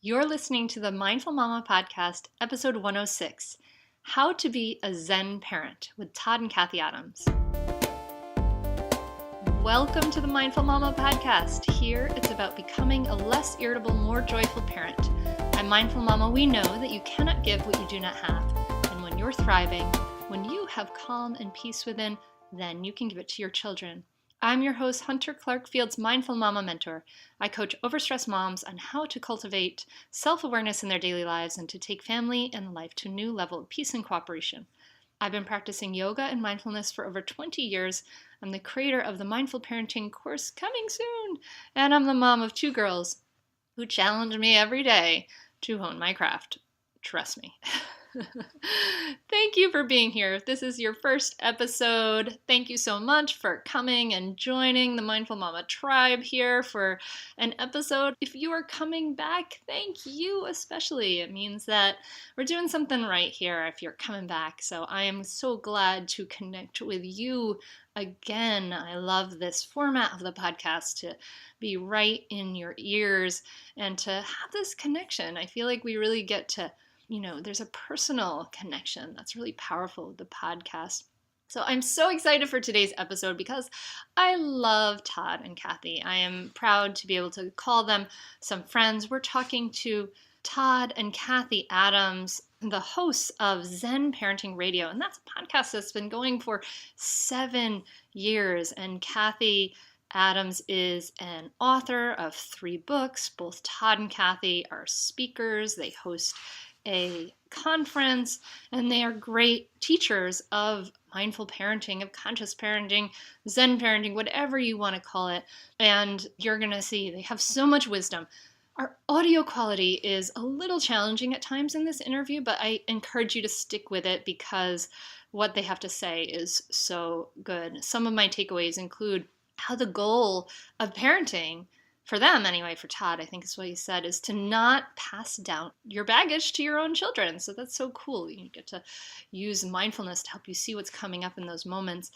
You're listening to the Mindful Mama Podcast, episode 106, How to Be a Zen Parent with Todd and Cathy Adams. Welcome to the Mindful Mama Podcast. Here, it's about becoming a less irritable, more joyful parent. At Mindful Mama, we know that you cannot give what you do not have. And when you're thriving, when you have calm and peace within, then you can give it to your children. I'm your host, Hunter Clark-Field's Mindful Mama Mentor. I coach overstressed moms on how to cultivate self-awareness in their daily lives and to take family and life to a new level of peace and cooperation. I've been practicing yoga and mindfulness for over 20 years. I'm the creator of the Mindful Parenting course coming soon, and I'm the mom of two girls who challenge me every day to hone my craft. Trust me. Thank you for being here. If this is your first episode, thank you so much for coming and joining the Mindful Mama tribe here for an episode. If you are coming back, thank you especially. It means that we're doing something right here if you're coming back. So I am so glad to connect with you again. I love this format of the podcast to be right in your ears and to have this connection. I feel like we really get to there's a personal connection that's really powerful with the podcast. So I'm so excited for today's episode because I love Todd and Cathy. I am proud to be able to call them some friends. We're talking to Todd and Cathy Adams, the hosts of Zen Parenting Radio. And that's a podcast that's been going for 7 years. And Cathy Adams is an author of 3 books. Both Todd and Cathy are speakers. They host a conference, and they are great teachers of mindful parenting, of conscious parenting, Zen parenting, whatever you want to call it. And you're going to see they have so much wisdom. Our audio quality is a little challenging at times in this interview, but I encourage you to stick with it because what they have to say is so good. Some of my takeaways include how the goal of parenting, for them anyway, for Todd, I think is what he said, is to not pass down your baggage to your own children. So that's so cool. You get to use mindfulness to help you see what's coming up in those moments,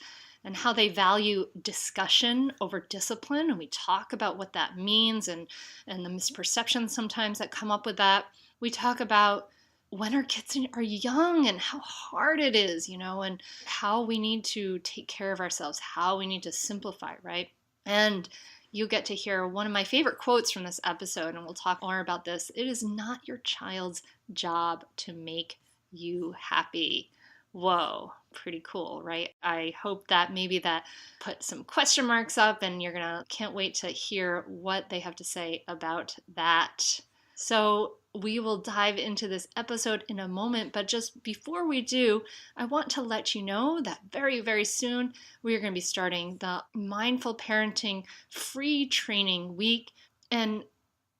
and how they value discussion over discipline. And we talk about what that means and the misperceptions sometimes that come up with that. We talk about when our kids are young and how hard it is, and how we need to take care of ourselves, how we need to simplify, right? And you get to hear one of my favorite quotes from this episode, and we'll talk more about this. It is not your child's job to make you happy. Whoa, pretty cool, right? I hope that maybe that put some question marks up, and can't wait to hear what they have to say about that. So we will dive into this episode in a moment, but just before we do, I want to let you know that very, very soon we are going to be starting the Mindful Parenting free training week, and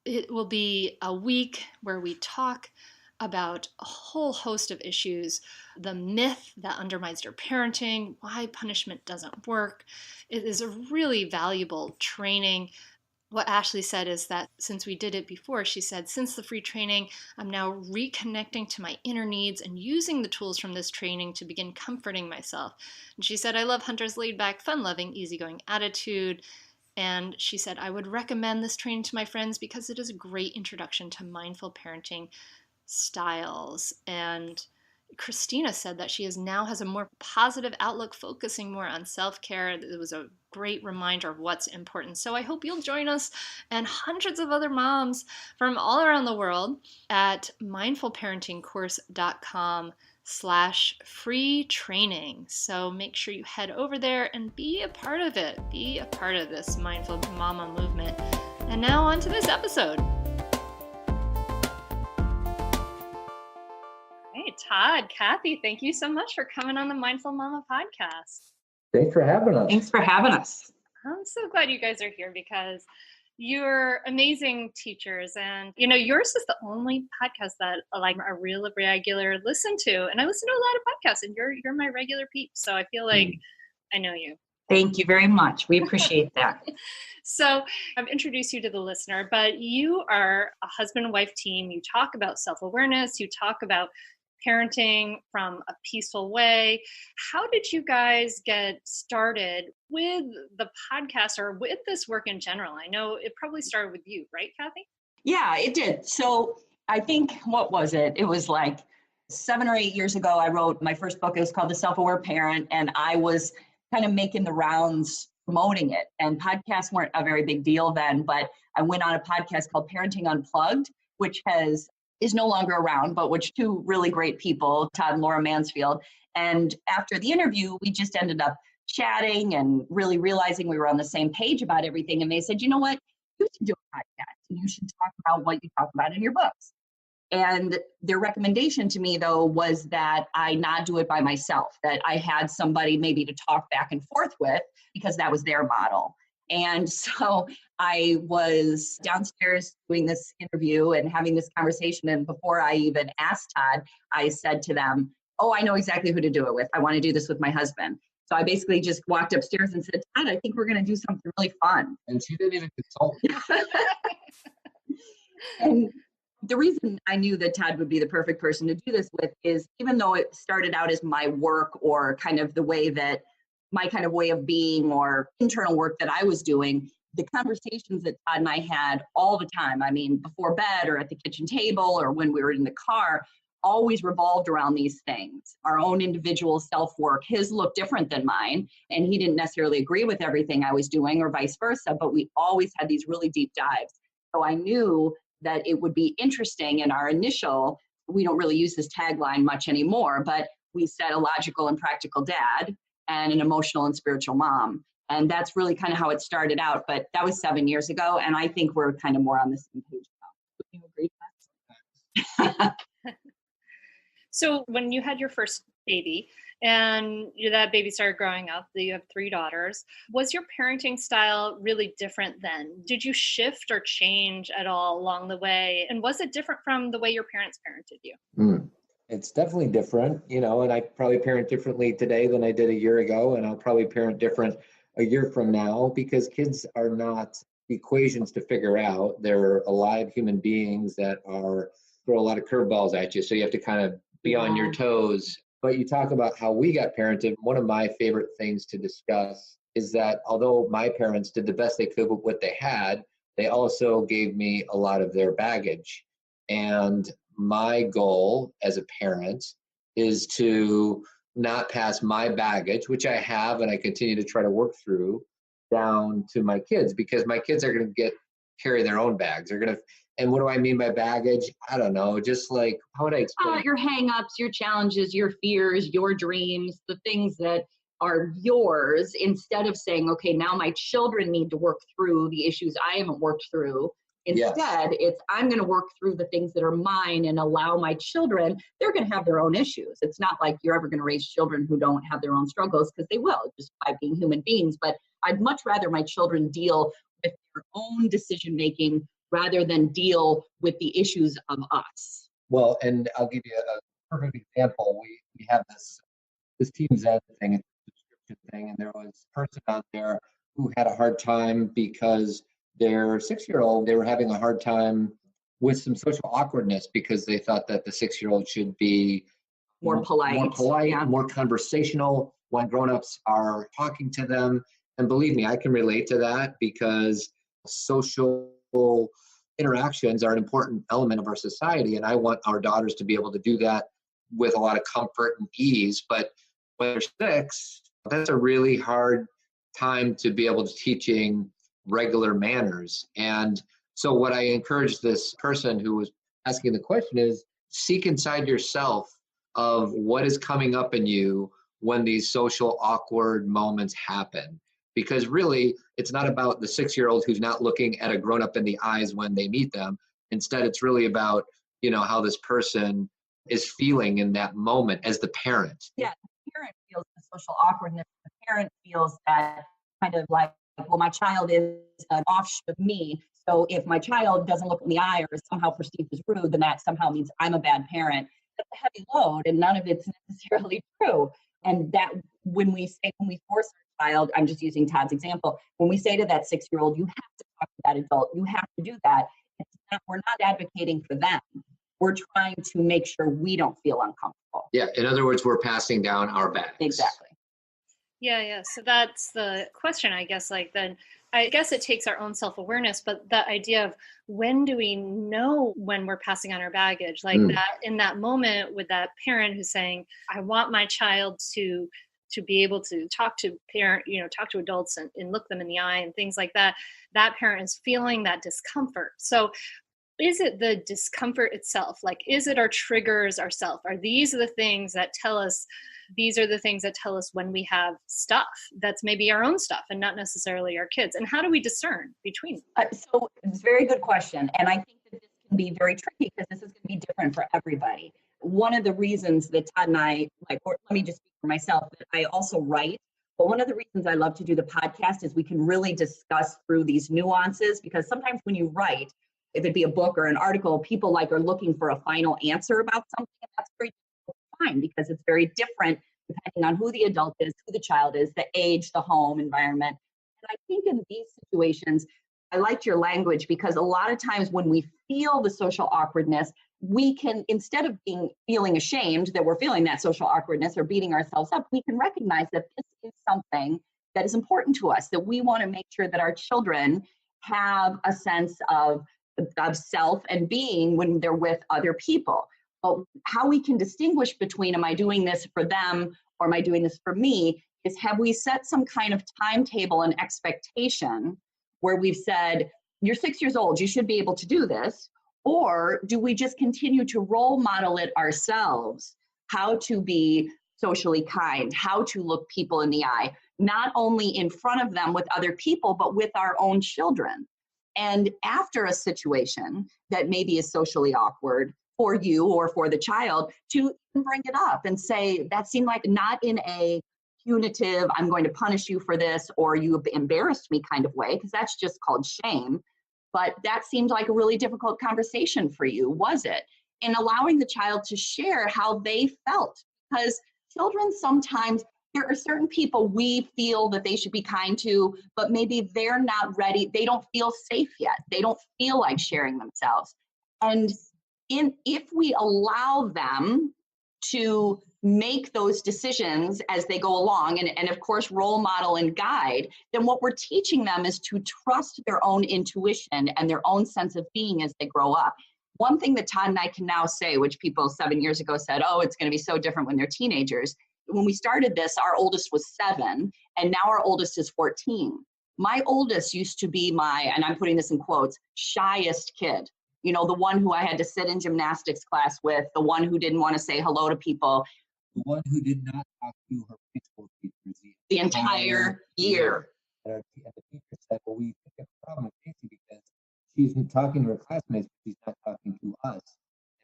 it will be a week where we talk about a whole host of issues, the myth that undermines your parenting, why punishment doesn't work. It is a really valuable training. What Ashley said is that since we did it before, she said, since the free training, I'm now reconnecting to my inner needs and using the tools from this training to begin comforting myself. And she said, I love Hunter's laid-back, fun-loving, easygoing attitude. And she said, I would recommend this training to my friends because it is a great introduction to mindful parenting styles. And Christina said that she now has a more positive outlook, focusing more on self-care. It was a great reminder of what's important. So I hope you'll join us and hundreds of other moms from all around the world at mindfulparentingcourse.com/free training. So make sure you head over there and be a part of it. Be a part of this Mindful Mama movement. And now on to this episode. Hey, Todd, Cathy, thank you so much for coming on the Mindful Mama podcast. Thanks for having us. Thanks for having us. I'm so glad you guys are here because you're amazing teachers, and yours is the only podcast that I real regular listen to, and I listen to a lot of podcasts, and you're my regular peep, so I feel like I know you. Thank you very much. We appreciate that. So I've introduced you to the listener, but you are a husband and wife team. You talk about self-awareness. You talk about parenting from a peaceful way. How did you guys get started with the podcast or with this work in general? I know it probably started with you, right, Cathy? Yeah, it did. So I think, what was it? It was like 7 or 8 years ago, I wrote my first book. It was called The Self-Aware Parent. And I was kind of making the rounds promoting it. And podcasts weren't a very big deal then, but I went on a podcast called Parenting Unplugged, which is no longer around, but which two really great people, Todd and Laura Mansfield. And after the interview, we just ended up chatting and really realizing we were on the same page about everything. And they said, you know what? You should do a podcast and you should talk about what you talk about in your books. And their recommendation to me, though, was that I not do it by myself, that I had somebody maybe to talk back and forth with, because that was their model. And so I was downstairs doing this interview and having this conversation. And before I even asked Todd, I said to them, oh, I know exactly who to do it with. I want to do this with my husband. So I basically just walked upstairs and said, Todd, I think we're going to do something really fun. And she didn't even consult. And the reason I knew that Todd would be the perfect person to do this with is, even though it started out as my work or kind of the way that my kind of way of being or internal work that I was doing, the conversations that Todd and I had all the time, I mean, before bed or at the kitchen table or when we were in the car, always revolved around these things. Our own individual self-work. His looked different than mine, and he didn't necessarily agree with everything I was doing or vice versa, but we always had these really deep dives. So I knew that it would be interesting in our initial, we don't really use this tagline much anymore, but we said a logical and practical dad and an emotional and spiritual mom. And that's really kind of how it started out. But that was 7 years ago. And I think we're kind of more on the same page now. Would you agree, Pat? So when you had your first baby and that baby started growing up, you have 3 daughters, was your parenting style really different then? Did you shift or change at all along the way? And was it different from the way your parents parented you? It's definitely different, and I probably parent differently today than I did a year ago. And I'll probably parent different a year from now, because kids are not equations to figure out. They're alive human beings that throw a lot of curveballs at you. So you have to kind of be on your toes. But you talk about how we got parented. One of my favorite things to discuss is that although my parents did the best they could with what they had, they also gave me a lot of their baggage. And my goal as a parent is to not pass my baggage, which I have and I continue to try to work through, down to my kids, because my kids are going to carry their own bags. And what do I mean by baggage? I don't know. Just like, how would I explain? Your hang-ups, your challenges, your fears, your dreams, the things that are yours, instead of saying, okay, now my children need to work through the issues I haven't worked through. Instead, It's I'm going to work through the things that are mine and allow my children, they're going to have their own issues. It's not like you're ever going to raise children who don't have their own struggles, because they will, just by being human beings. But I'd much rather my children deal with their own decision-making rather than deal with the issues of us. Well, and I'll give you a perfect example. We have this Team Zen thing, it's a subscription thing, and there was a person out there who had a hard time because their 6-year-old, they were having a hard time with some social awkwardness, because they thought that the 6-year-old should be more polite, yeah, more conversational when grown-ups are talking to them. And believe me, I can relate to that, because social interactions are an important element of our society. And I want our daughters to be able to do that with a lot of comfort and ease. But when they're 6, that's a really hard time to be able to teaching regular manners. And so what I encourage this person who was asking the question is, seek inside yourself of what is coming up in you when these social awkward moments happen. Because really, it's not about the 6-year-old who's not looking at a grown-up in the eyes when they meet them. Instead, it's really about, how this person is feeling in that moment as the parent. Yeah, the parent feels the social awkwardness. The parent feels that kind of like, well, my child is an offshoot of me. So if my child doesn't look in the eye or is somehow perceived as rude, then that somehow means I'm a bad parent. That's a heavy load, and none of it's necessarily true. And that when we force our child, I'm just using Todd's example, when we say to that 6-year-old, you have to talk to that adult, you have to do that, we're not advocating for them. We're trying to make sure we don't feel uncomfortable. Yeah, in other words, we're passing down our bags. Exactly. Yeah. So that's the question, I guess, like then I guess it takes our own self-awareness, but that idea of when do we know when we're passing on our baggage, like that in that moment with that parent who's saying, I want my child to be able to talk to talk to adults and look them in the eye and things like that, that parent is feeling that discomfort. So is it the discomfort itself? Like, is it our triggers ourselves? Are these the things that tell us, when we have stuff that's maybe our own stuff and not necessarily our kids? And how do we discern between them? So it's a very good question. And I think that this can be very tricky because this is going to be different for everybody. One of the reasons that Todd and I, or let me just speak for myself, that I also write. But one of the reasons I love to do the podcast is we can really discuss through these nuances, because sometimes when you write, if it be a book or an article, people are looking for a final answer about something. And that's very fine because it's very different depending on who the adult is, who the child is, the age, the home environment. And I think in these situations, I liked your language because a lot of times when we feel the social awkwardness, we can, instead of feeling ashamed that we're feeling that social awkwardness or beating ourselves up, we can recognize that this is something that is important to us, that we want to make sure that our children have a sense of self and being when they're with other people. But how we can distinguish between, am I doing this for them or am I doing this for me, is have we set some kind of timetable and expectation where we've said, you're 6 years old, you should be able to do this? Or do we just continue to role model it ourselves, how to be socially kind, how to look people in the eye, not only in front of them with other people, but with our own children? And after a situation that maybe is socially awkward for you or for the child, to bring it up and say, that seemed like not in a punitive, I'm going to punish you for this, or you embarrassed me kind of way, because that's just called shame. But that seemed like a really difficult conversation for you, was it? And allowing the child to share how they felt, because children sometimes, there are certain people we feel that they should be kind to, but maybe they're not ready. They don't feel safe yet. They don't feel like sharing themselves. And if we allow them to make those decisions as they go along, and of course, role model and guide, then what we're teaching them is to trust their own intuition and their own sense of being as they grow up. One thing that Todd and I can now say, which people 7 years ago said, oh, it's going to be so different when they're teenagers. When we started this, our oldest was 7, and now our oldest is 14. My oldest used to be and I'm putting this in quotes, shyest kid. The one who I had to sit in gymnastics class with, the one who didn't want to say hello to people. The one who did not talk to her preschool teachers the entire year. And the teacher said, well, we think it's a problem with Casey because she's talking to her classmates, but she's not talking to us.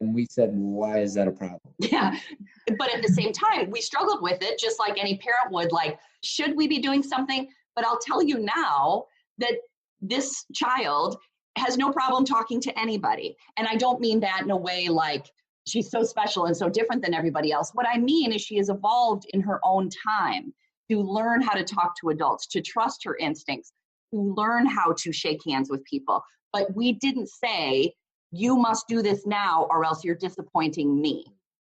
And we said, why is that a problem? Yeah. But at the same time, we struggled with it just like any parent would, like, should we be doing something? But I'll tell you now that this child has no problem talking to anybody. And I don't mean that in a way like she's so special and so different than everybody else. What I mean is she has evolved in her own time to learn how to talk to adults, to trust her instincts, to learn how to shake hands with people. But we didn't say, you must do this now or else you're disappointing me.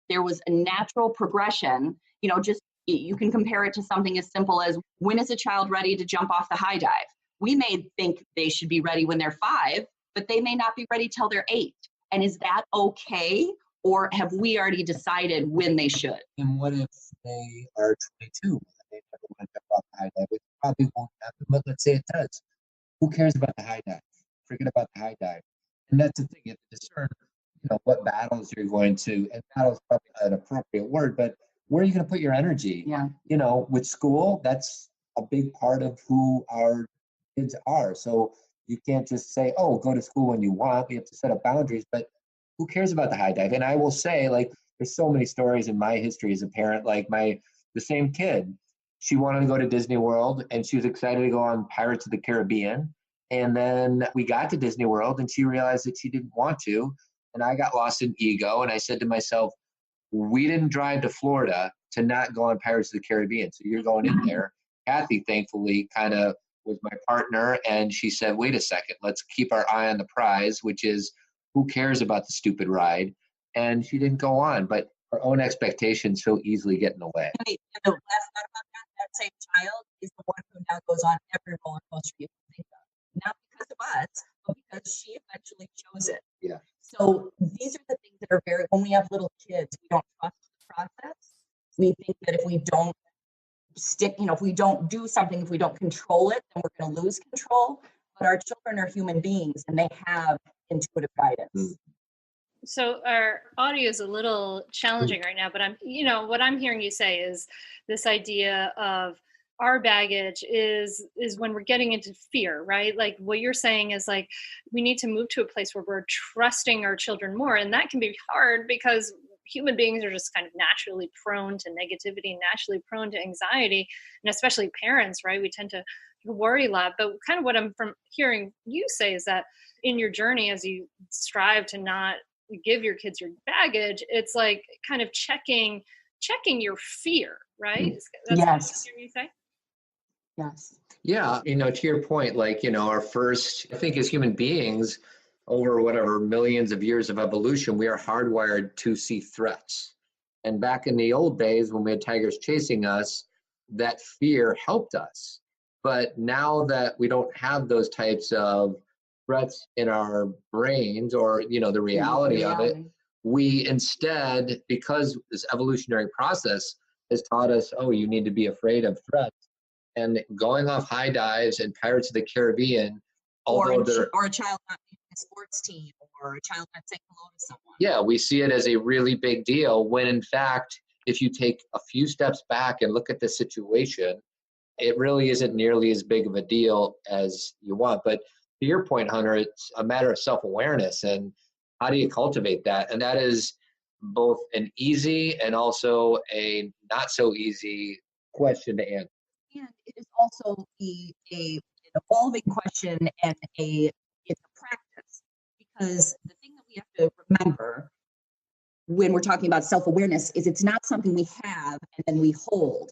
There was a natural progression, you can compare it to something as simple as, when is a child ready to jump off the high dive? We may think they should be ready when they're 5, but they may not be ready till they're 8. And is that okay? Or have we already decided when they should? And what if they are 22 and they never want to jump off the high dive, which probably won't happen, but let's say it does. Who cares about the high dive? Forget about the high dive. And that's the thing, you have to discern, what battles you're going to, and battle's probably not an appropriate word, but where are you going to put your energy? Yeah. With school, that's a big part of who our kids are. So you can't just say, oh, go to school when you want. We have to set up boundaries, but who cares about the high dive? And I will say, there's so many stories in my history as a parent, the same kid, she wanted to go to Disney World and she was excited to go on Pirates of the Caribbean. And then we got to Disney World and she realized that she didn't want to. And I got lost in ego. And I said to myself, we didn't drive to Florida to not go on Pirates of the Caribbean. So you're going in there. Kathy, thankfully, kind of was my partner. And she said, wait a second, let's keep our eye on the prize, which is, who cares about the stupid ride? And she didn't go on. But her own expectations so easily get in the way. The last thought about that that same child is the one who now goes on every roller coaster you can think of. Not because of us, but because she eventually chose it. Yeah. So these are the things that are when we have little kids, we don't trust the process. We think that if we don't if we don't do something, if we don't control it, then we're going to lose control. But our children are human beings and they have intuitive guidance. So our audio is a little challenging right now, but what I'm hearing you say is this idea of our baggage is when we're getting into fear, right? Like what you're saying is like, we need to move to a place where we're trusting our children more. And that can be hard because human beings are just kind of naturally prone to negativity, naturally prone to anxiety, and especially parents, right? We tend to worry a lot. But kind of what I'm from hearing you say is that in your journey, as you strive to not give your kids your baggage, it's like kind of checking your fear, right? That's yes. what you say? Yes. Yeah. To your point, like, our first, I think as human beings, over whatever millions of years of evolution, we are hardwired to see threats. And back in the old days when we had tigers chasing us, that fear helped us. But now that we don't have those types of threats in our brains or, the reality of it, we instead, because this evolutionary process has taught us, you need to be afraid of threats. And going off high dives and Pirates of the Caribbean, or a child not being a sports team, or a child not saying hello to someone. Yeah, we see it as a really big deal when in fact, if you take a few steps back and look at the situation, it really isn't nearly as big of a deal as you want. But to your point, Hunter, it's a matter of self-awareness and how do you cultivate that? And that is both an easy and also a not so easy question to answer. And it is also an evolving question and it's a practice, because the thing that we have to remember when we're talking about self-awareness is it's not something we have and then we hold.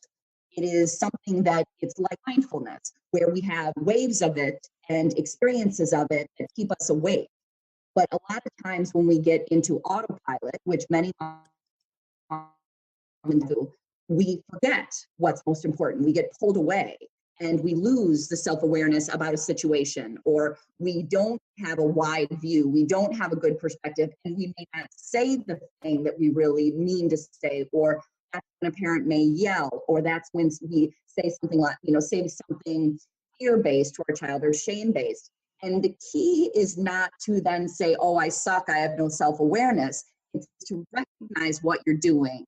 It is something that it's like mindfulness, where we have waves of it and experiences of it that keep us awake. But a lot of times when we get into autopilot, which many do, we forget what's most important. We get pulled away and we lose the self-awareness about a situation, or we don't have a wide view. We don't have a good perspective, and we may not say the thing that we really mean to say, or that's when a parent may yell, or that's when we say something like, say something fear-based to our child or shame-based. And the key is not to then say, I suck, I have no self-awareness. It's to recognize what you're doing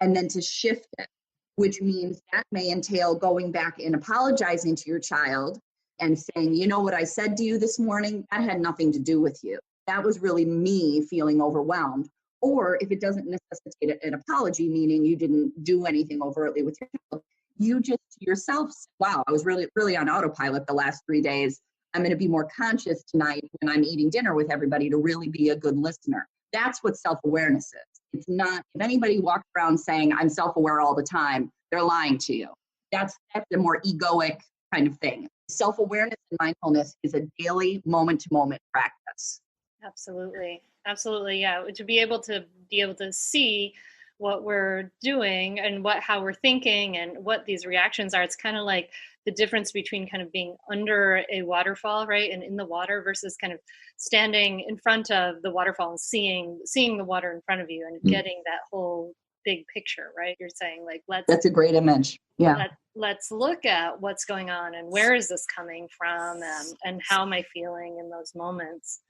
and then to shift it, which means that may entail going back and apologizing to your child and saying, what I said to you this morning, that had nothing to do with you. That was really me feeling overwhelmed. Or if it doesn't necessitate an apology, meaning you didn't do anything overtly with your child, you just yourself, wow, I was really, really on autopilot the last 3 days. I'm going to be more conscious tonight when I'm eating dinner with everybody to really be a good listener. That's what self-awareness is. It's not, if anybody walks around saying I'm self-aware all the time, they're lying to you. That's a more egoic kind of thing. Self-awareness and mindfulness is a daily moment-to-moment practice. Absolutely. Absolutely. Yeah. To be able to see what we're doing and how we're thinking and what these reactions are. It's kind of like the difference between kind of being under a waterfall, right, and in the water versus kind of standing in front of the waterfall and seeing the water in front of you and getting that whole big picture, right? You're saying like, that's a great image. Yeah. Let's look at what's going on and where is this coming from and how am I feeling in those moments.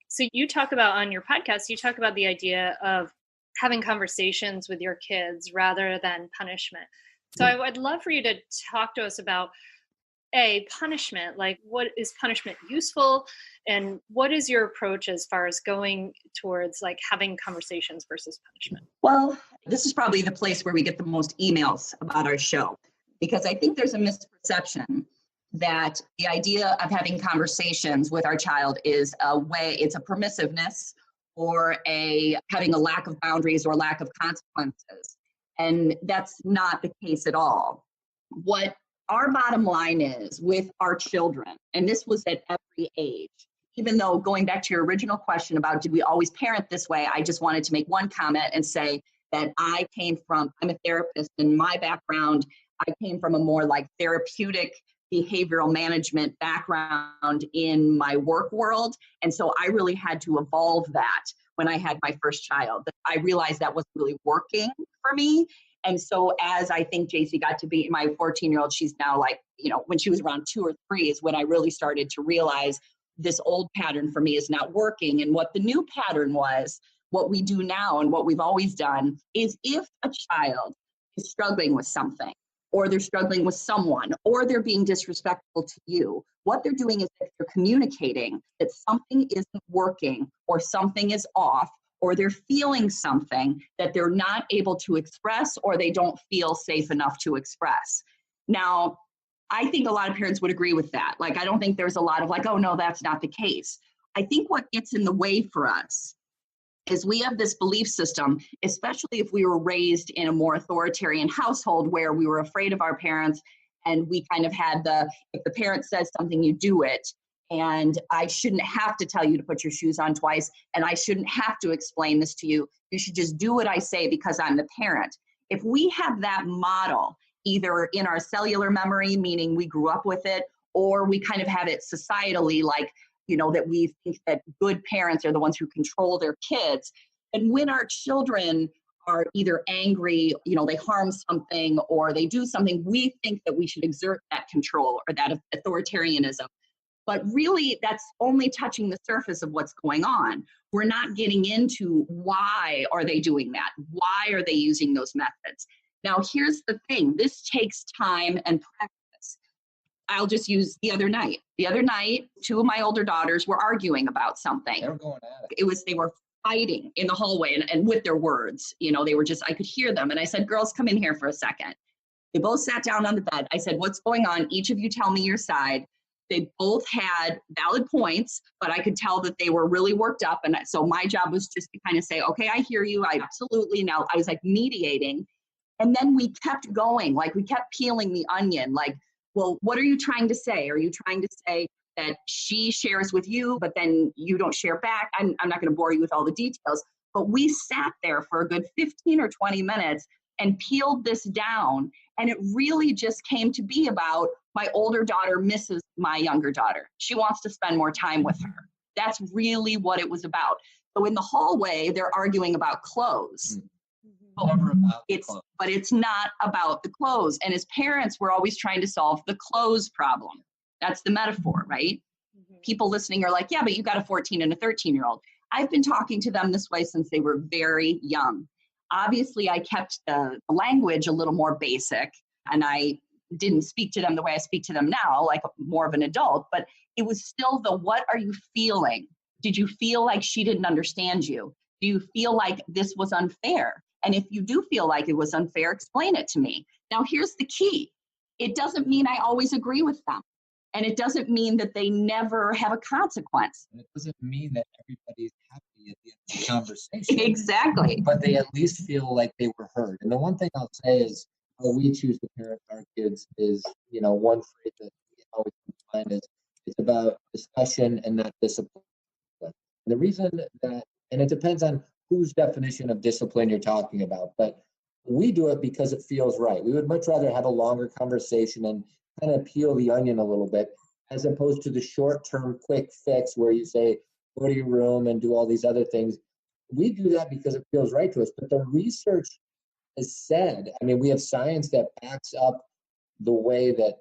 So you talk about on your podcast, you talk about the idea of having conversations with your kids rather than punishment. So I would love for you to talk to us about punishment, like what is punishment useful and what is your approach as far as going towards like having conversations versus punishment? Well, this is probably the place where we get the most emails about our show, because I think there's a misperception that the idea of having conversations with our child is it's a permissiveness or having a lack of boundaries or lack of consequences. And that's not the case at all. What our bottom line is with our children, and this was at every age, even though going back to your original question about did we always parent this way, I just wanted to make one comment and say that I'm a therapist, and my background, I came from a more like therapeutic behavioral management background in my work world. And so I really had to evolve that when I had my first child. I realized that wasn't really working for me. And so as I think JC got to be my 14-year-old, she's now like, when she was around 2 or 3 is when I really started to realize this old pattern for me is not working. And what the new pattern was, what we do now and what we've always done is if a child is struggling with something, or they're struggling with someone, or they're being disrespectful to you, what they're doing is that they're communicating that something isn't working or something is off, or they're feeling something that they're not able to express or they don't feel safe enough to express. Now, I think a lot of parents would agree with that. Like, I don't think there's a lot of like, oh, no, that's not the case. I think what gets in the way for us is we have this belief system, especially if we were raised in a more authoritarian household where we were afraid of our parents and we kind of had if the parent says something, you do it. And I shouldn't have to tell you to put your shoes on twice. And I shouldn't have to explain this to you. You should just do what I say because I'm the parent. If we have that model, either in our cellular memory, meaning we grew up with it, or we kind of have it societally, like, that we think that good parents are the ones who control their kids. And when our children are either angry, they harm something or they do something, we think that we should exert that control or that authoritarianism. But really, that's only touching the surface of what's going on. We're not getting into why are they doing that? Why are they using those methods? Now, here's the thing. This takes time and practice. I'll just use the other night. The other night, 2 of my older daughters were arguing about something. They were going at it. They were fighting in the hallway and with their words. They were I could hear them. And I said, girls, come in here for a second. They both sat down on the bed. I said, what's going on? Each of you tell me your side. They both had valid points, but I could tell that they were really worked up. And so my job was just to kind of say, okay, I hear you. I absolutely. Now I was like mediating. And then we kept going, like we kept peeling the onion, like, well, what are you trying to say? Are you trying to say that she shares with you, but then you don't share back? I'm not going to bore you with all the details, but we sat there for a good 15 or 20 minutes and peeled this down. And it really just came to be about my older daughter misses my younger daughter. She wants to spend more time with her. That's really what it was about. So in the hallway, they're arguing about clothes. But it's not about the clothes. And as parents, we're always trying to solve the clothes problem. That's the metaphor, right? Mm-hmm. People listening are like, yeah, but you got a 14 and a 13-year-old. I've been talking to them this way since they were very young. Obviously, I kept the language a little more basic, and I didn't speak to them the way I speak to them now, like more of an adult, but it was still what are you feeling? Did you feel like she didn't understand you? Do you feel like this was unfair? And if you do feel like it was unfair, explain it to me. Now, here's the key. It doesn't mean I always agree with them. And it doesn't mean that they never have a consequence. And it doesn't mean that everybody's happy at the end of the conversation. Exactly. But they at least feel like they were heard. And the one thing I'll say is how we choose to parent our kids is, one phrase that always comes to mind is it's about discussion and not discipline. And the reason that, and it depends on whose definition of discipline you're talking about, but we do it because it feels right. We would much rather have a longer conversation and kind of peel the onion a little bit, as opposed to the short-term quick fix where you say, go to your room and do all these other things. We do that because it feels right to us. But the research has said, we have science that backs up the way that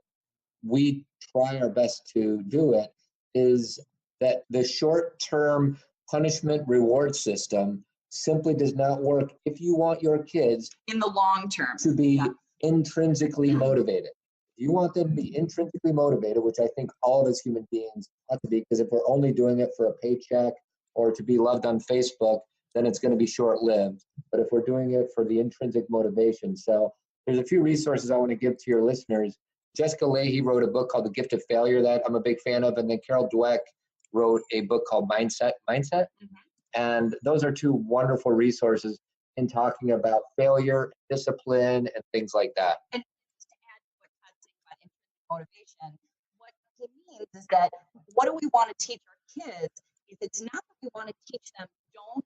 we try our best to do it, is that the short-term punishment reward system simply does not work if you want your kids in the long term to be intrinsically motivated. If you want them to be intrinsically motivated, which I think all of us human beings ought to be, because if we're only doing it for a paycheck or to be loved on Facebook, then it's going to be short-lived. But if we're doing it for the intrinsic motivation, so there's a few resources I want to give to your listeners. Jessica Leahy wrote a book called The Gift of Failure that I'm a big fan of, and then Carol Dweck wrote a book called Mindset. Mm-hmm. And those are 2 wonderful resources in talking about failure, discipline, and things like that. And just to add to what Todd's saying about intrinsic motivation, what it means is that what do we want to teach our kids? If it's not that we want to teach them, don't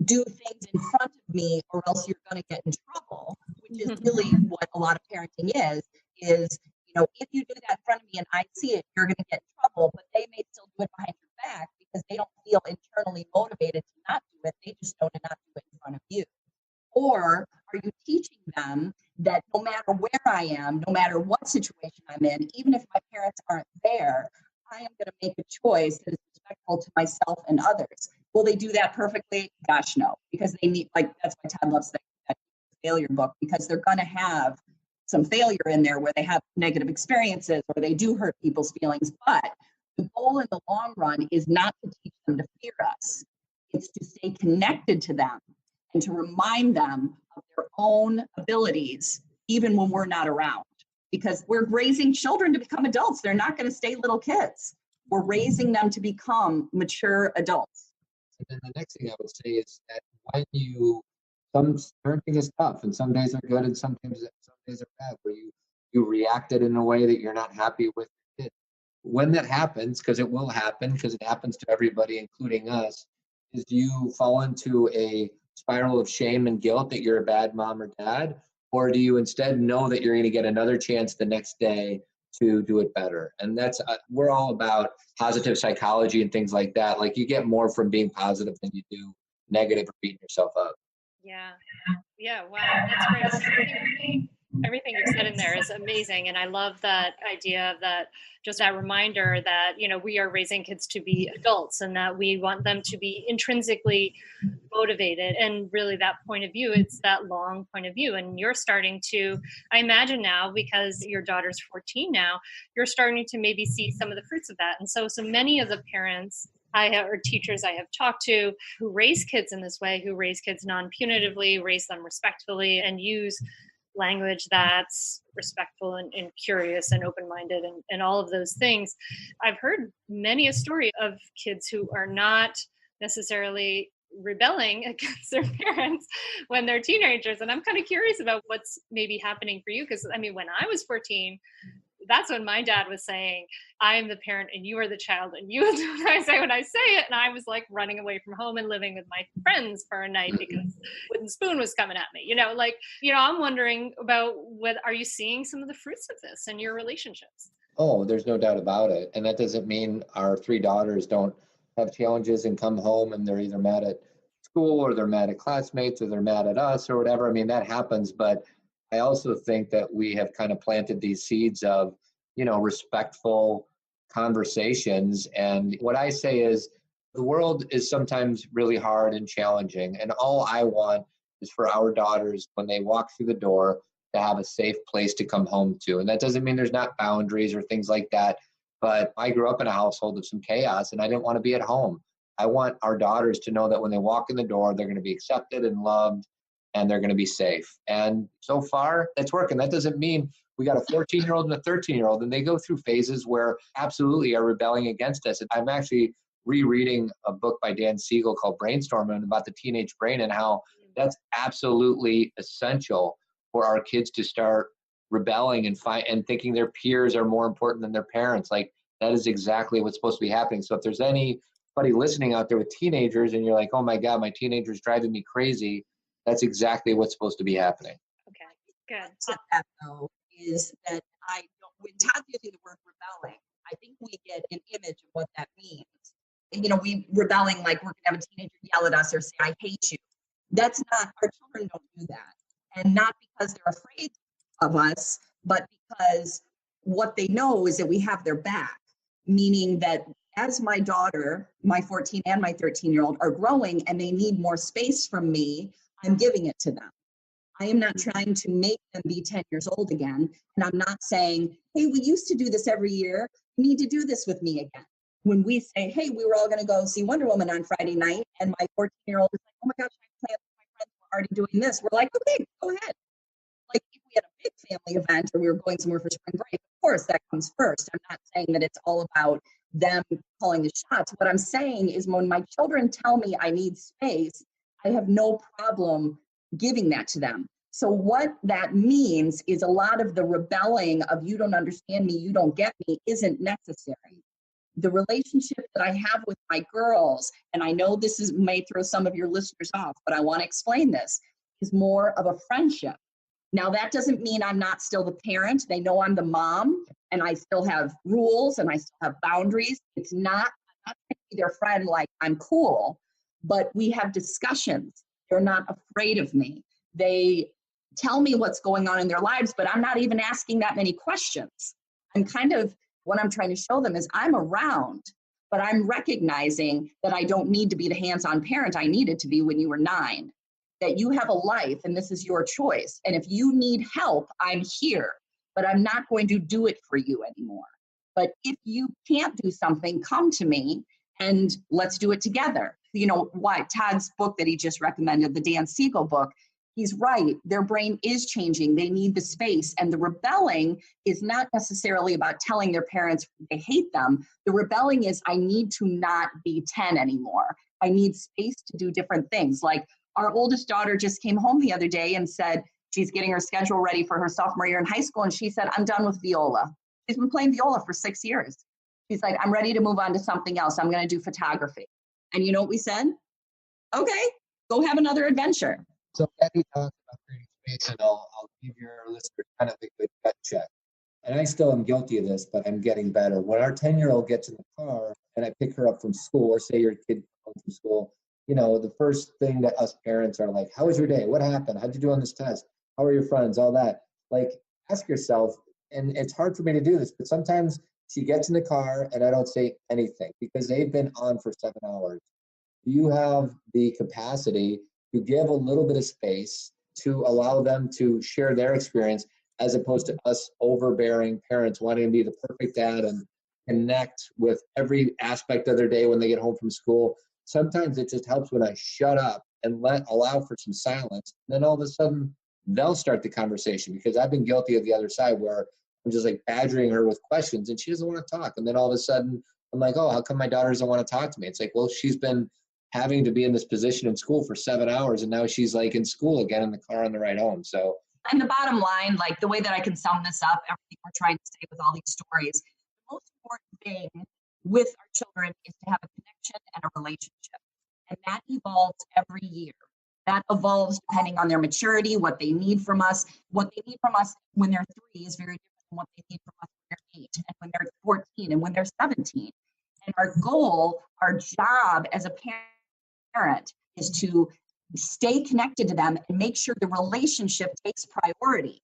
do things in front of me or else you're going to get in trouble, which is really what a lot of parenting is, if you do that in front of me and I see it, you're going to get in trouble, but they may still do it behind your back because they don't feel internally motivated to not do it. They just know to not do it in front of you. Or are you teaching them that no matter where I am, no matter what situation I'm in, even if my parents aren't there, I am going to make a choice that is respectful to myself and others. Will they do that perfectly? Gosh, no, because they need, that's why Todd loves that failure book, because they're going to have some failure in there where they have negative experiences or they do hurt people's feelings. But the goal in the long run is not to teach them to fear us. It's to stay connected to them and to remind them of their own abilities, even when we're not around. Because we're raising children to become adults. They're not going to stay little kids. We're raising them to become mature adults. And then the next thing I would say is that some parenting is tough, and some days are good, and some days are bad, where you reacted in a way that you're not happy with your kid. When that happens, because it will happen, because it happens to everybody, including us, is you fall into a spiral of shame and guilt that you're a bad mom or dad, or do you instead know that you're going to get another chance the next day to do it better? And that's we're all about positive psychology and things like that. Like, you get more from being positive than you do negative or beating yourself up. Yeah. Wow, that's great. Everything you said in there is amazing. And I love that idea of that, just that reminder that, we are raising kids to be adults and that we want them to be intrinsically motivated. And really that point of view, it's that long point of view. And you're starting to, I imagine now, because your daughter's 14 now, you're starting to maybe see some of the fruits of that. And so many of the parents or teachers I have talked to who raise kids in this way, who raise kids non-punitively, raise them respectfully, and use language that's respectful and curious and open-minded and all of those things. I've heard many a story of kids who are not necessarily rebelling against their parents when they're teenagers. And I'm kind of curious about what's maybe happening for you. Because when I was 14, that's when my dad was saying, I am the parent and you are the child and you will do what I say when I say it. And I was like running away from home and living with my friends for a night because wooden spoon was coming at me, I'm wondering about are you seeing some of the fruits of this in your relationships? Oh, there's no doubt about it. And that doesn't mean our 3 daughters don't have challenges and come home and they're either mad at school or they're mad at classmates or they're mad at us or whatever. That happens. But I also think that we have kind of planted these seeds of, respectful conversations. And what I say is the world is sometimes really hard and challenging. And all I want is for our daughters, when they walk through the door, to have a safe place to come home to. And that doesn't mean there's not boundaries or things like that. But I grew up in a household of some chaos and I didn't want to be at home. I want our daughters to know that when they walk in the door, they're going to be accepted and loved and they're going to be safe. And so far, that's working. That doesn't mean we got a 14-year-old and a 13-year-old, and they go through phases where absolutely are rebelling against us. And I'm actually rereading a book by Dan Siegel called Brainstorming about the teenage brain and how that's absolutely essential for our kids to start rebelling and thinking their peers are more important than their parents. Like, that is exactly what's supposed to be happening. So if there's anybody listening out there with teenagers and you're like, oh my God, my teenager's driving me crazy, that's exactly what's supposed to be happening. Okay, good. That though is that when Todd uses the word rebelling, I think we get an image of what that means. We rebelling like we're gonna have a teenager yell at us or say, I hate you. That's not, our children don't do that. And not because they're afraid of us, but because what they know is that we have their back. Meaning that as my daughter, my 14 and my 13-year-old are growing and they need more space from me, I'm giving it to them. I am not trying to make them be 10 years old again. And I'm not saying, hey, we used to do this every year. You need to do this with me again. When we say, hey, we were all going to go see Wonder Woman on Friday night, and my 14-year-old is like, oh my gosh, I planned, my friends were already doing this. We're like, okay, go ahead. Like, if we had a big family event or we were going somewhere for spring break, of course that comes first. I'm not saying that it's all about them calling the shots. What I'm saying is when my children tell me I need space, I have no problem giving that to them. So what that means is a lot of the rebelling of you don't understand me, you don't get me isn't necessary. the relationship that I have with my girls, and I know may throw some of your listeners off, but I want to explain this, is more of a friendship. Now, that doesn't mean I'm not still the parent. They know I'm the mom, and I still have rules and I still have boundaries. I'm not going to be their friend like I'm cool, but we have discussions. They're not afraid of me. They tell me what's going on in their lives, but I'm not even asking that many questions. What I'm trying to show them is I'm around, but I'm recognizing that I don't need to be the hands-on parent I needed to be when you were 9, that you have a life and this is your choice. And if you need help, I'm here, but I'm not going to do it for you anymore. But if you can't do something, come to me and let's do it together. You know, why Todd's book that he just recommended, the Dan Siegel book, he's right. Their brain is changing. They need the space. And the rebelling is not necessarily about telling their parents they hate them. The rebelling is, I need to not be 10 anymore. I need space to do different things. Like our oldest daughter just came home the other day and said she's getting her schedule ready for her sophomore year in high school. And she said, I'm done with viola. She's been playing viola for 6 years. She's like, I'm ready to move on to something else. I'm going to do photography. And you know what we said? Okay, go have another adventure. So Cathy talks about creating space, and I'll give your listeners kind of a good gut check. And I still am guilty of this, but I'm getting better. When our 10-year-old gets in the car and I pick her up from school, or say your kid comes home from school, you know, the first thing that us parents are like, how was your day? What happened? How'd you do on this test? How are your friends? All that. Like, ask yourself, and it's hard for me to do this, but sometimes she gets in the car and I don't say anything because they've been on for 7 hours. Do you have the capacity to give a little bit of space to allow them to share their experience, as opposed to us overbearing parents wanting to be the perfect dad and connect with every aspect of their day when they get home from school? Sometimes it just helps when I shut up and allow for some silence. Then all of a sudden they'll start the conversation, because I've been guilty of the other side where I'm just like badgering her with questions and she doesn't want to talk. And then all of a sudden I'm like, oh, how come my daughter doesn't want to talk to me? It's like, well, she's been having to be in this position in school for 7 hours, and now she's like in school again in the car on the ride home. So, and the bottom line, like the way that I can sum this up, everything we're trying to say with all these stories, the most important thing with our children is to have a connection and a relationship. And that evolves every year. That evolves depending on their maturity, what they need from us. What they need from us when they're 3 is very different from what they need from us when they're 8 and when they're 14 and when they're 17. And our goal, our job as a parent is to stay connected to them and make sure the relationship takes priority.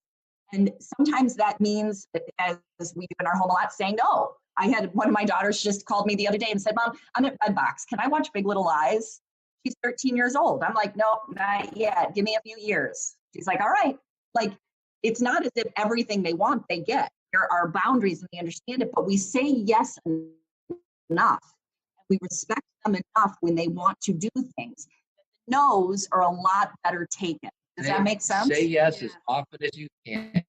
And sometimes that means, as we do in our home a lot, saying no. I had one of my daughters just called me the other day and said, Mom, I'm at Redbox. Can I watch Big Little Lies? She's 13 years old. I'm like, no, not yet. Give me a few years. She's like, all right. Like, it's not as if everything they want, they get. There are boundaries and they understand it, but we say yes enough. We respect them enough when they want to do things. No's are a lot better taken. Does that make sense? Say yes as often as you can.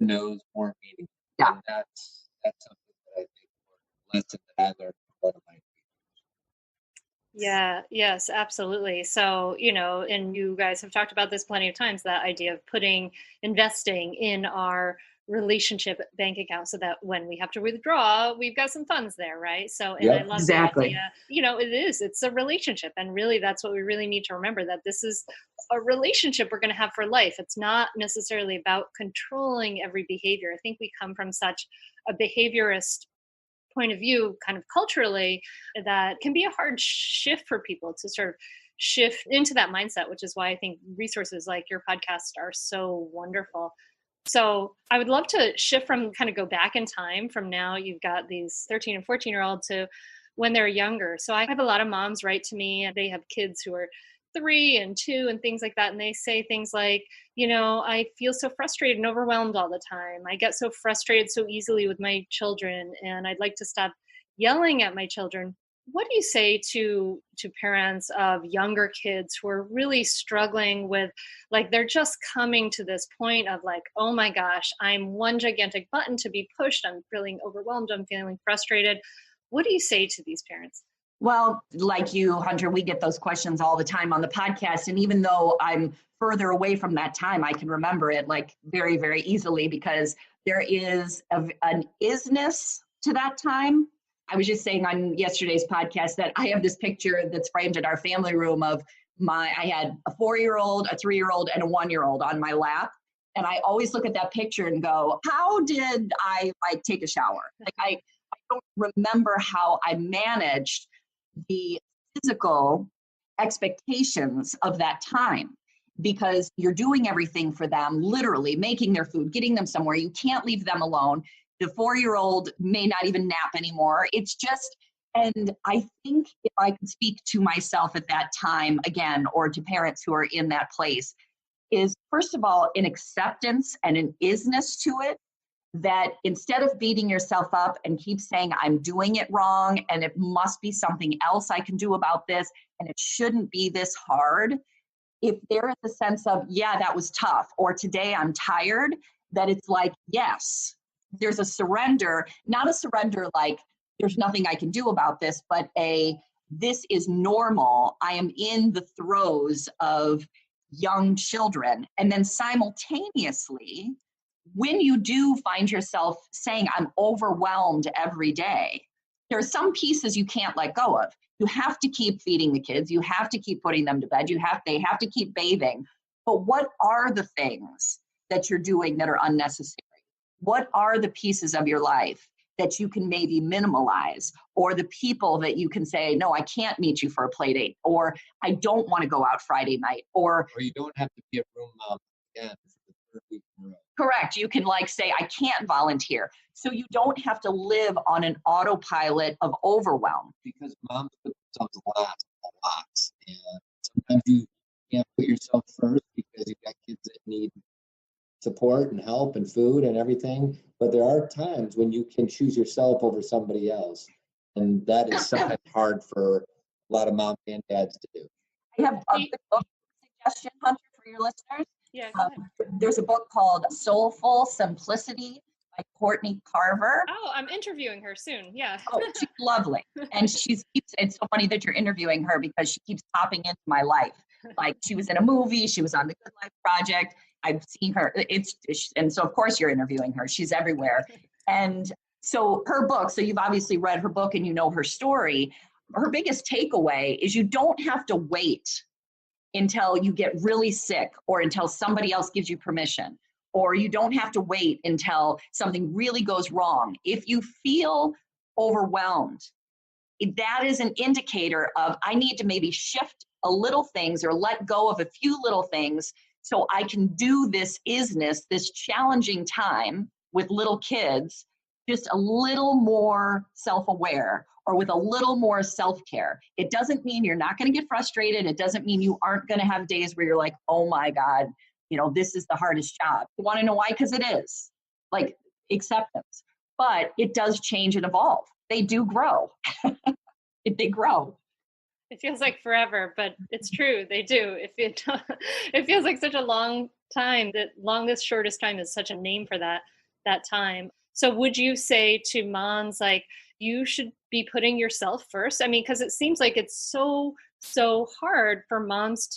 No's more meaningful. Yeah. And that's something that I think lesson that I learned from one of my teachers. Yeah, yes, absolutely. So, you know, and you guys have talked about this plenty of times, that idea of investing in our relationship bank account so that when we have to withdraw, we've got some funds there, right? So, and I love exactly. the idea, you know, it's a relationship. And really, that's what we really need to remember, that this is a relationship we're going to have for life. It's not necessarily about controlling every behavior. I think we come from such a behaviorist point of view, kind of culturally, that can be a hard shift for people to sort of shift into that mindset, which is why I think resources like your podcast are so wonderful. So I would love to shift from kind of go back in time from now. You've got these 13 and 14-year-olds to when they're younger. So I have a lot of moms write to me and they have kids who are 3 and 2 and things like that. And they say things like, you know, I feel so frustrated and overwhelmed all the time. I get so frustrated so easily with my children, and I'd like to stop yelling at my children. What do you say to parents of younger kids who are really struggling with, like, they're just coming to this point of like, oh my gosh, I'm one gigantic button to be pushed. I'm feeling overwhelmed. I'm feeling frustrated. What do you say to these parents? Well, like you, Hunter, we get those questions all the time on the podcast. And even though I'm further away from that time, I can remember it like very, very easily, because there is an isness to that time I was just saying on yesterday's podcast that I have this picture that's framed in our family room of I had a 4-year-old, a 3-year-old, and a 1-year-old on my lap. And I always look at that picture and go, how did I take a shower? Like I don't remember how I managed the physical expectations of that time, because you're doing everything for them, literally making their food, getting them somewhere. You can't leave them alone. The 4-year-old may not even nap anymore. It's just, and I think if I could speak to myself at that time again, or to parents who are in that place, is first of all, an acceptance and an isness to it, that instead of beating yourself up and keep saying, I'm doing it wrong, and it must be something else I can do about this, and it shouldn't be this hard. If there is a sense of, yeah, that was tough, or today I'm tired, that it's like, yes, there's a surrender, not a surrender like there's nothing I can do about this, but this is normal. I am in the throes of young children. And then simultaneously, when you do find yourself saying, I'm overwhelmed every day, there are some pieces you can't let go of. You have to keep feeding the kids. You have to keep putting them to bed. They have to keep bathing. But what are the things that you're doing that are unnecessary? What are the pieces of your life that you can maybe minimalize, or the people that you can say, no, I can't meet you for a play date, or I don't want to go out Friday night, or you don't have to be a room mom again for the third week in a row. Correct. You can say, I can't volunteer. So you don't have to live on an autopilot of overwhelm. Because moms put themselves last a lot. And sometimes you can't put yourself first because you've got kids that need support and help and food and everything. But there are times when you can choose yourself over somebody else. And that is sometimes hard for a lot of moms and dads to do. I have a good book suggestion, Hunter, for your listeners. Yeah, go ahead. There's a book called Soulful Simplicity by Courtney Carver. Oh, I'm interviewing her soon. Yeah. Oh, she's lovely. And it's so funny that you're interviewing her, because she keeps popping into my life. Like, she was in a movie, she was on the Good Life Project. I've seen her. And so of course you're interviewing her. She's everywhere. And so her book, so you've obviously read her book and you know her story. Her biggest takeaway is you don't have to wait until you get really sick, or until somebody else gives you permission, or you don't have to wait until something really goes wrong. If you feel overwhelmed, that is an indicator of, I need to maybe shift a little things or let go of a few little things so I can do this this challenging time with little kids, just a little more self-aware, or with a little more self-care. It doesn't mean you're not going to get frustrated. It doesn't mean you aren't going to have days where you're like, oh my God, this is the hardest job. You want to know why? Because it is. Like, acceptance. But it does change and evolve. They do grow. They grow. It feels like forever, but it's true. They do. It feels like such a long time. That longest, shortest time is such a name for that time. So would you say to moms, like, you should be putting yourself first? I mean, because it seems like it's so hard for moms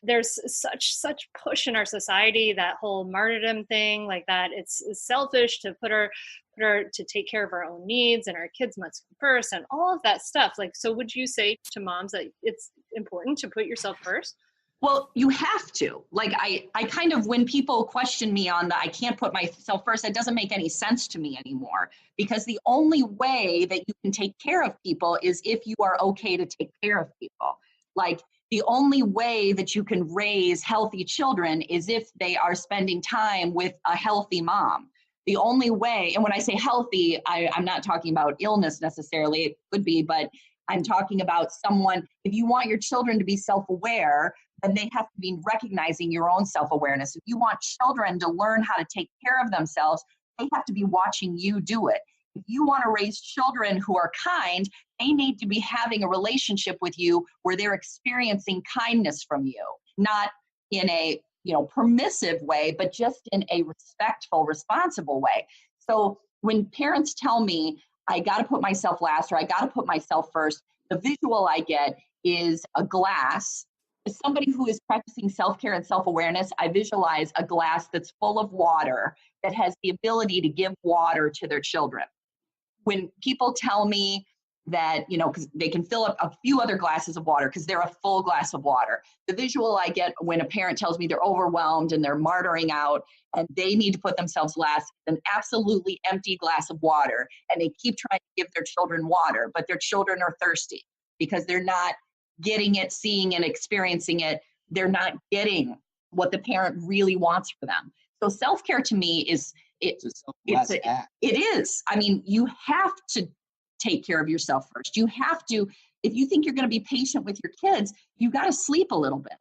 there's such push in our society, that whole martyrdom thing, like that it's selfish to put her to take care of our own needs, and our kids must come first, and all of that stuff. Like, so would you say to moms that it's important to put yourself first? Well, you have to. Like, I kind of, when people question me on I can't put myself first, it doesn't make any sense to me anymore, because the only way that you can take care of people is if you are okay to take care of people. Like, the only way that you can raise healthy children is if they are spending time with a healthy mom. The only way, and when I say healthy, I'm not talking about illness necessarily, it could be, but I'm talking about someone, if you want your children to be self-aware, then they have to be recognizing your own self-awareness. If you want children to learn how to take care of themselves, they have to be watching you do it. If you want to raise children who are kind, they need to be having a relationship with you where they're experiencing kindness from you, not in a permissive way, but just in a respectful, responsible way. So when parents tell me, I got to put myself last, or I got to put myself first, the visual I get is a glass. As somebody who is practicing self-care and self-awareness, I visualize a glass that's full of water that has the ability to give water to their children. when people tell me that, because they can fill up a few other glasses of water because they're a full glass of water. The visual I get when a parent tells me they're overwhelmed and they're martyring out and they need to put themselves last, an absolutely empty glass of water, and they keep trying to give their children water, but their children are thirsty because they're not getting it, seeing and experiencing it. They're not getting what the parent really wants for them. So self-care to me it is. I mean, you have to take care of yourself first. You have to, if you think you're going to be patient with your kids, you got to sleep a little bit.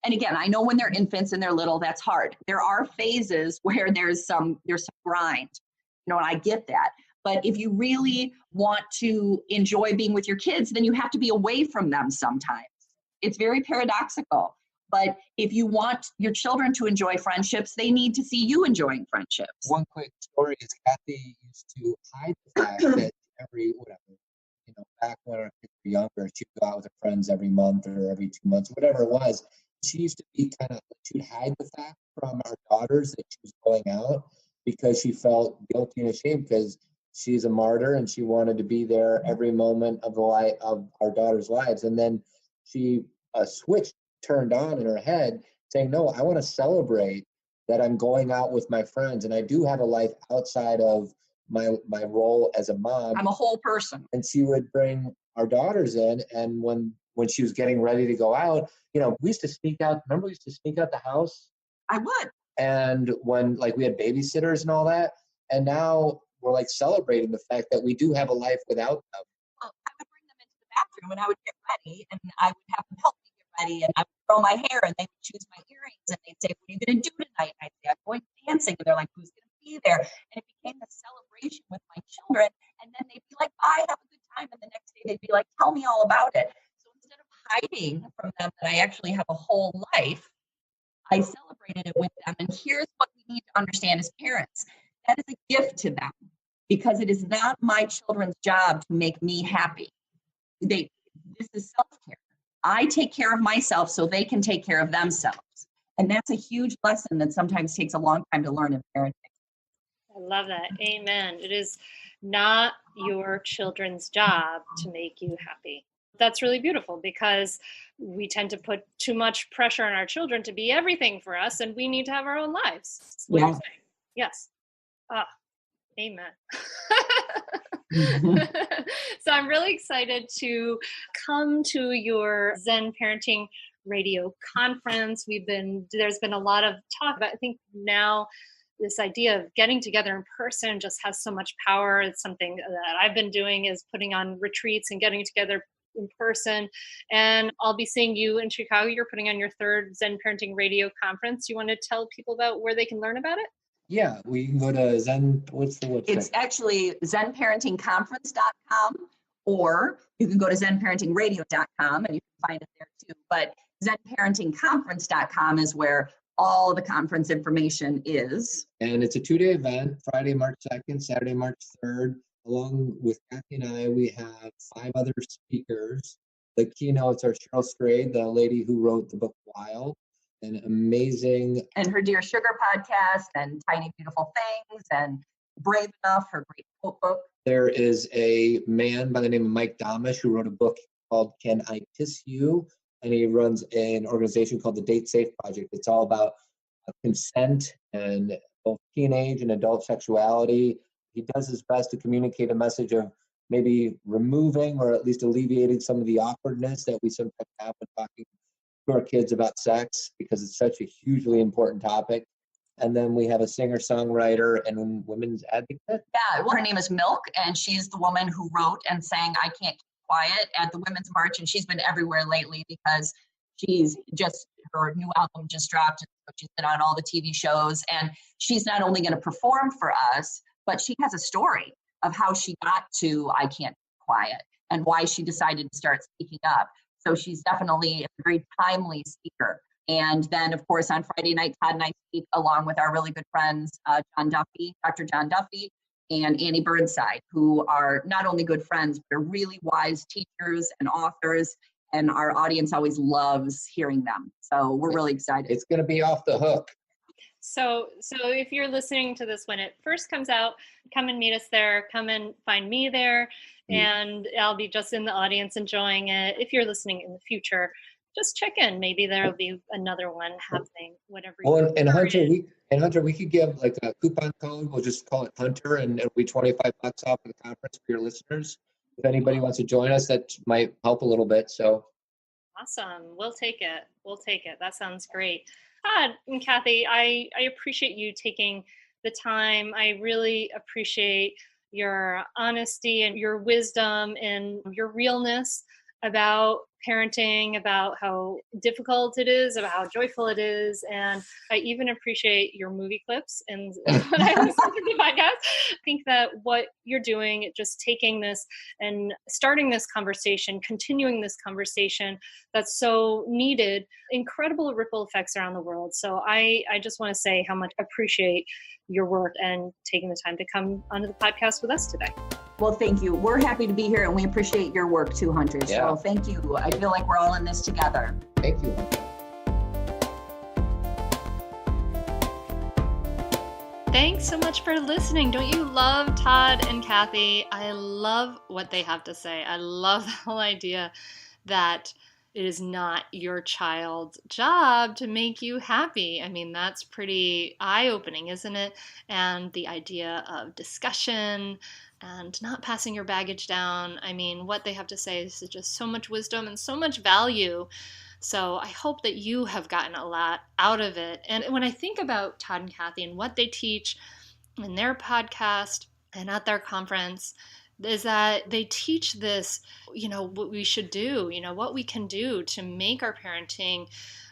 And again, I know when they're infants and they're little, that's hard. There are phases where there's some grind, and I get that. But if you really want to enjoy being with your kids, then you have to be away from them sometimes. It's very paradoxical. But if you want your children to enjoy friendships, they need to see you enjoying friendships. One quick story is Cathy used to hide the fact that back when our kids were younger, she'd go out with her friends every month or every 2 months, whatever it was. She used to be she'd hide the fact from our daughters that she was going out because she felt guilty and ashamed because she's a martyr and she wanted to be there every moment of the life of our daughters' lives. And then she a switch turned on in her head saying, no, I want to celebrate that I'm going out with my friends and I do have a life outside of my role as a mom. I'm a whole person. And she would bring our daughters in, and when she was getting ready to go out, we used to sneak out. Remember, we used to sneak out the house? I would. And when we had babysitters and all that, and now we're celebrating the fact that we do have a life without them. Well, I would bring them into the bathroom and I would get ready and I would have them help me get ready and I would throw my hair and they would choose my earrings and they'd say, what are you going to do tonight? And I'd say, I'm going dancing. And they're like, who's going to be there? And it became a celebration with my children. And then they'd be like, bye, have a good time. And the next day they'd be like, tell me all about it. So instead of hiding from them that I actually have a whole life, I celebrated it with them. And here's what we need to understand as parents. That is a gift to them because it is not my children's job to make me happy. This is self-care. I take care of myself so they can take care of themselves. And that's a huge lesson that sometimes takes a long time to learn in parenting. I love that. Amen. It is not your children's job to make you happy. That's really beautiful because we tend to put too much pressure on our children to be everything for us, and we need to have our own lives. What are you saying? Yes. Amen. So I'm really excited to come to your Zen Parenting Radio conference. There's been a lot of talk about, I think now this idea of getting together in person just has so much power. It's something that I've been doing is putting on retreats and getting together in person. And I'll be seeing you in Chicago. You're putting on your third Zen Parenting Radio conference. You want to tell people about where they can learn about it? Yeah, we can go to Zen. What's the website? It's actually zenparentingconference.com, or you can go to zenparentingradio.com and you can find it there too. But zenparentingconference.com is where all the conference information is. And it's a 2-day event, Friday, March 2nd, Saturday, March 3rd. Along with Cathy and I, we have 5 other speakers. The keynotes are Cheryl Strayed, the lady who wrote the book Wild. An amazing, and her Dear Sugar podcast and Tiny Beautiful Things and Brave Enough, her great quote book. There is a man by the name of Mike Domish who wrote a book called Can I Kiss You? And he runs an organization called the Date Safe Project. It's all about consent and both teenage and adult sexuality. He does his best to communicate a message of maybe removing or at least alleviating some of the awkwardness that we sometimes have when talking to our kids about sex, because it's such a hugely important topic. And then we have a singer-songwriter and women's advocate. Yeah, her name is Milk, and she's the woman who wrote and sang I Can't Keep Quiet at the Women's March, and she's been everywhere lately because her new album just dropped, so she's been on all the TV shows, and she's not only going to perform for us, but she has a story of how she got to I Can't Keep Quiet and why she decided to start speaking up. So she's definitely a very timely speaker. And then, of course, on Friday night, Todd and I speak along with our really good friends, Dr. John Duffy, and Annie Burnside, who are not only good friends, but are really wise teachers and authors. And our audience always loves hearing them. So we're really excited. It's going to be off the hook. So if you're listening to this when it first comes out, come and meet us there. Come and find me there, and I'll be just in the audience enjoying it. If you're listening in the future, just check in. Maybe there'll be another one happening. Whatever. Oh, and Hunter, we could give like a coupon code. We'll just call it Hunter, and it'll be $25 off of the conference for your listeners. If anybody wants to join us, that might help a little bit. So awesome. We'll take it. That sounds great. Todd and Cathy, I appreciate you taking the time. I really appreciate your honesty and your wisdom and your realness about parenting, about how difficult it is, about how joyful it is. And I even appreciate your movie clips. And when I listen to the podcast, I think that what you're doing, just taking this and starting this conversation, continuing this conversation that's so needed, incredible ripple effects around the world. So I just want to say how much I appreciate your work and taking the time to come onto the podcast with us today. Well, thank you. We're happy to be here, and we appreciate your work too, Hunter. Yeah. So thank you. I feel like we're all in this together. thank you. Thanks so much for listening. Don't you love Todd and Cathy? I love what they have to say. I love the whole idea that it is not your child's job to make you happy. I mean, that's pretty eye-opening, isn't it? And the idea of discussion and not passing your baggage down. I mean, what they have to say is just so much wisdom and so much value. So I hope that you have gotten a lot out of it. And when I think about Todd and Cathy and what they teach in their podcast and at their conference, is that they teach this, what we should do, what we can do to make our parenting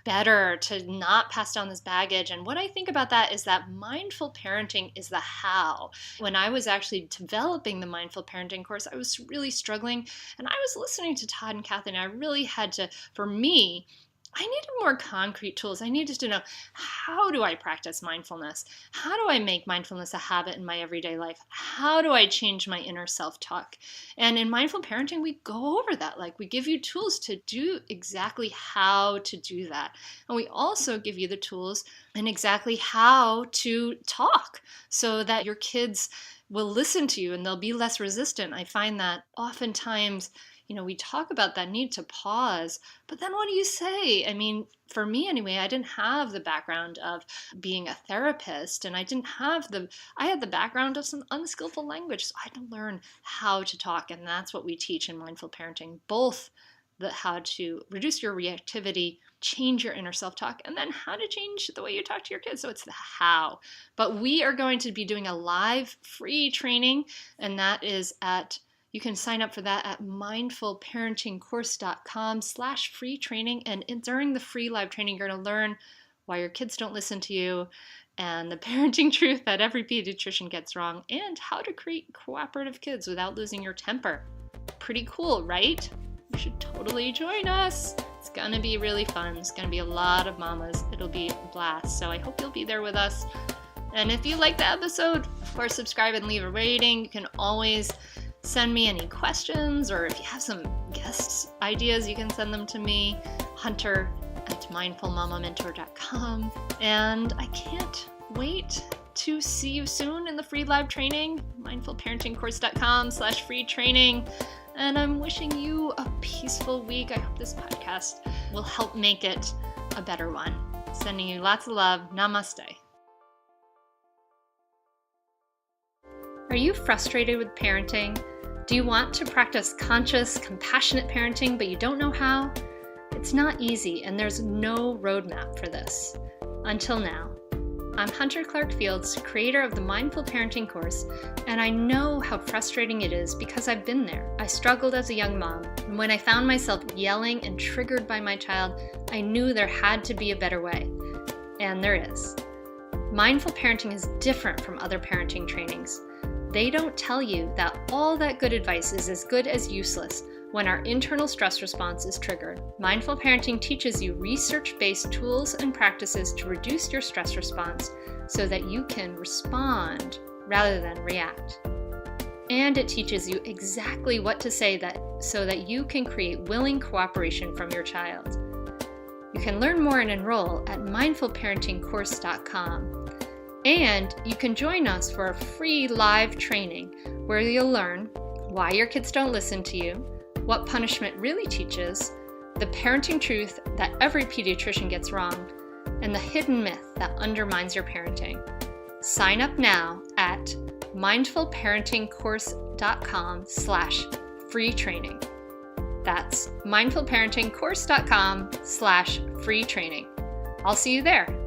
better, to not pass down this baggage. And what I think about that is that mindful parenting is the how. When I was actually developing the mindful parenting course, I was really struggling, and I was listening to Todd and Cathy, and I really had to, for me, I needed more concrete tools. I needed to know, how do I practice mindfulness? How do I make mindfulness a habit in my everyday life? How do I change my inner self-talk? And in mindful parenting, we go over that. Like, we give you tools to do exactly how to do that. And we also give you the tools and exactly how to talk so that your kids will listen to you and they'll be less resistant. I find that oftentimes, we talk about that need to pause, but then what do you say? I mean, for me anyway, I didn't have the background of being a therapist, and I had the background of some unskillful language, so I had to learn how to talk, and that's what we teach in mindful parenting, both how to reduce your reactivity, change your inner self-talk, and then how to change the way you talk to your kids. So it's the how. But we are going to be doing a live free training, and that is you can sign up for that at mindfulparentingcourse.com/free training. And during the free live training, you're going to learn why your kids don't listen to you, and the parenting truth that every pediatrician gets wrong, and how to create cooperative kids without losing your temper. Pretty cool, right? You should totally join us. It's going to be really fun. It's going to be a lot of mamas. It'll be a blast. So I hope you'll be there with us. And if you like the episode, of course, subscribe and leave a rating. You can always send me any questions, or if you have some guest ideas, you can send them to me, hunter@mindfulmamamentor.com. And I can't wait to see you soon in the free live training, mindfulparentingcourse.com/free training. And I'm wishing you a peaceful week. I hope this podcast will help make it a better one. Sending you lots of love. Namaste. Are you frustrated with parenting? Do you want to practice conscious, compassionate parenting, but you don't know how? It's not easy, and there's no roadmap for this. Until now. I'm Hunter Clark Fields, creator of the Mindful Parenting course, and I know how frustrating it is because I've been there. I struggled as a young mom, and when I found myself yelling and triggered by my child, I knew there had to be a better way. And there is. Mindful parenting is different from other parenting trainings. They don't tell you that all that good advice is as good as useless when our internal stress response is triggered. Mindful parenting teaches you research-based tools and practices to reduce your stress response so that you can respond rather than react. And it teaches you exactly what to say so that you can create willing cooperation from your child. You You can learn more and enroll at mindfulparentingcourse.com. And you can join us for a free live training where you'll learn why your kids don't listen to you, what punishment really teaches, the parenting truth that every pediatrician gets wrong, and the hidden myth that undermines your parenting. Sign up now at mindfulparentingcourse.com/free training. That's mindfulparentingcourse.com/free training. I'll see you there.